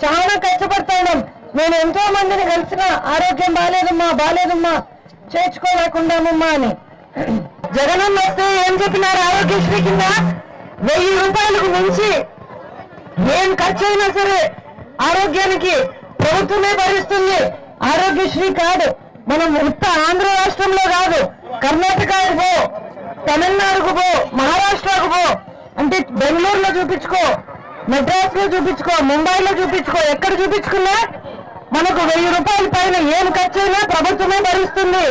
చాలా కష్టపడతాం. నేను ఎంతో మందిని కలిసిన ఆరోగ్యం బాలేదమ్మా చేర్చుకోలేకుండామమ్మా అని. జగనన్న వస్తే ఏం చెప్పినారు? ఆరోగ్యశ్రీ కింద 1000 రూపాయలకు మించి ఏం ఖర్చు అయినా సరే ఆరోగ్యానికి ప్రభుత్వమే భరిస్తుంది. ఆరోగ్యశ్రీ కార్డు మనం ఉత్త ఆంధ్ర రాష్ట్రంలో కాదు, కర్ణాటకకు పో, తమిళనాడుకు పో, మహారాష్ట్రకు పో, అంటే బెంగళూరులో చూపించుకో, మెడ్రాస్ లో చూపించుకో, ముంబైలో చూపించుకో, ఎక్కడ చూపించుకున్నా మనకు 1000 రూపాయల పైన ఏం ఖర్చు అయినా ప్రభుత్వమే భరిస్తుంది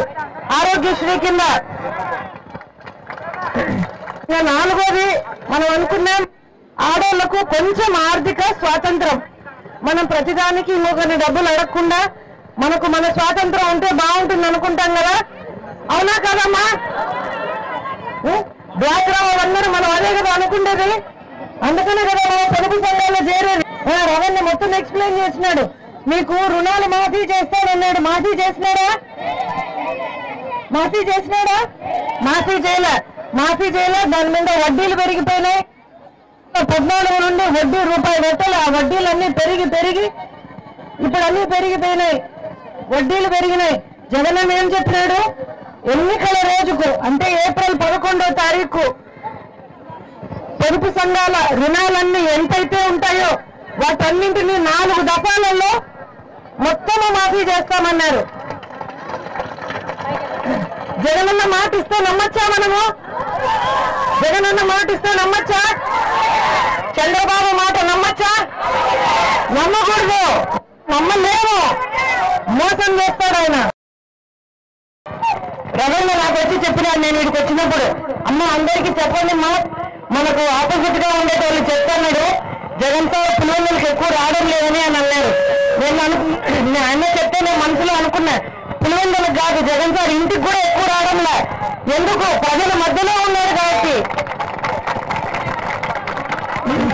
ఆరోగ్యశ్రీ కింద. నాలుగోది మనం అనుకున్నాం, ఆడవాళ్లకు కొంచెం ఆర్థిక స్వాతంత్రం. మనం ప్రతిదానికి ఇంకొకరిని డబ్బులు అడగకుండా మనకు మన స్వాతంత్రం ఉంటే బాగుంటుంది అనుకుంటాం కదా, అవునా కదమ్మా? బ్లాక్ రా వాళ్ళందరూ మనం అదే కదా అనుకుండేది. అందుకనే కదా మనం పొదుపు సంఘాల్లో చేరేది. రవణ మొత్తం ఎక్స్ప్లెయిన్ చేసినాడు. మీకు రుణాలు మాఫీ చేస్తానన్నాడు. మాఫీ చేసినాడా? మాఫీ చేయలే. దాని మీద వడ్డీలు పెరిగిపోయినాయి. 14 నుండి వడ్డీ రూపాయి పెట్టాలి. ఆ వడ్డీలన్నీ పెరిగి ఇప్పుడు అన్ని పెరిగిపోయినాయి, వడ్డీలు పెరిగినాయి. జగన్ ఏం చెప్పినాడు? ఎన్నికల రోజుకు అంటే ఏప్రిల్ 11వ తారీఖు పొదుపు సంఘాల రుణాలన్నీ ఎంతైతే ఉంటాయో వాటన్నింటినీ 4 దఫాలలో మొత్తము మాఫీ చేస్తామన్నారు. జగనన్న మాట ఇస్తే నమ్మచ్చా? మనము జగనన్న మాట ఇస్తే నమ్మచ్చా? చంద్రబాబు మాట నమ్మచ్చా? నమ్మకూడదు, నమ్మలేము. మోసం చేస్తాడు ఆయన. రవణ నాకు వచ్చి చెప్పినాడు, నేను వీడికి వచ్చినప్పుడు, అమ్మ అందరికీ చెప్పండి మా, మనకు ఆపోజిట్ గా ఉండేటోళ్ళు చెప్తున్నాడు, జగన్ సార్ పులివెందులకు ఎక్కువ రావడం లేదని అని అన్నారు. నేను ఆయన చెప్తే నేను మనసులో అనుకున్నా, పులివెందులకు కాదు, జగన్ సార్ ఇంటికి కూడా ఎక్కువ రావడంలే. ఎందుకు? ప్రజల మధ్యలో ఉన్నారు కాబట్టి.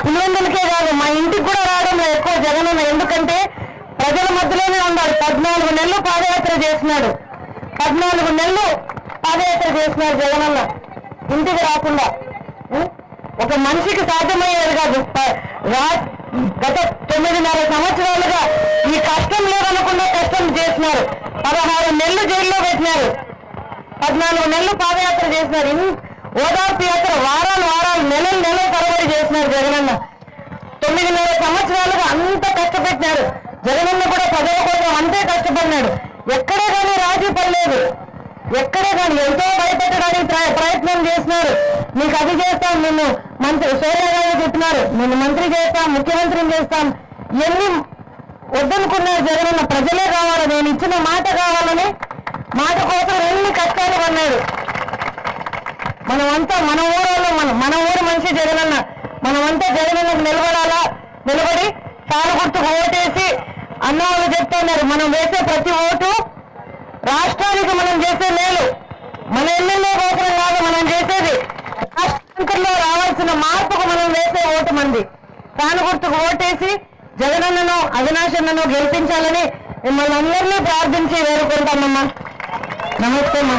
పులివెందులకే కాదు, మా ఇంటికి కూడా రావడంలో ఎక్కువ జగనన్న. ఎందుకంటే ప్రజల మధ్యలోనే ఉన్నాడు. 14 నెలలు పాదయాత్ర చేసినాడు. 14 నెలలు పాదయాత్ర చేసినాడు జగనన్న, ఇంటికి రాకుండా. ఒక మనిషికి సాధ్యమయ్యేది కాదు. గత 9.5 సంవత్సరాలుగా ఈ కష్టం లేదనకుండా కష్టం చేసినారు. 16 నెలలు జైల్లో పెట్టినారు. 14 నెలలు పాదయాత్ర చేసినారు. ఓదార్పు యాత్ర వారాలు నెలలు తరబడి చేసినారు జగనన్న. 9.5 సంవత్సరాలుగా అంత కష్టపెట్టినారు. జగనన్న కూడా ప్రజల కోసం అంతే కష్టపడినాడు. ఎక్కడే కానీ రాజీ పడలేదు. ఎక్కడే కానీ ఎంతో భయపెట్టడానికి ప్రయత్నం చేసినారు. నీకు అది చేస్తాం, నిన్ను మంత్రి సోనియా గాంధీ చెప్పినారు, నిన్ను మంత్రి చేస్తాం, ముఖ్యమంత్రిని చేస్తాం, ఇవన్నీ వద్దనుకున్నారు జగనన్న. ప్రజలే కావాలి, నేను ఇచ్చిన మాట కావాలని మాట కోసం ఎన్ని కష్టాలు పడినాడు. మనమంతా మన ఊళ్ళో మన ఊరు మనిషి జగనన్న. మనమంతా జగనన్నకు నిలబడి కాలు గుర్తుకు ఓటేసి అన్నవాళ్ళు చెప్తున్నారు, మనం వేసే ప్రతి ఓటు రాష్ట్రానికి మనం చేసే మేలు. మన ఎమ్మెల్యే కోసం కాదు మనం చేసేది, రాష్ట్రంలో రావాల్సిన మార్పుకు మనం వేసే ఓటు మంది. కాలు గుర్తుకు ఓటేసి జగనన్నను అవినాష్ అన్నను గెలిపించాలని మిమ్మల్ని అందరినీ ప్రార్థించి వేడుకుంటామమ్మా. నమస్తే అమ్మా.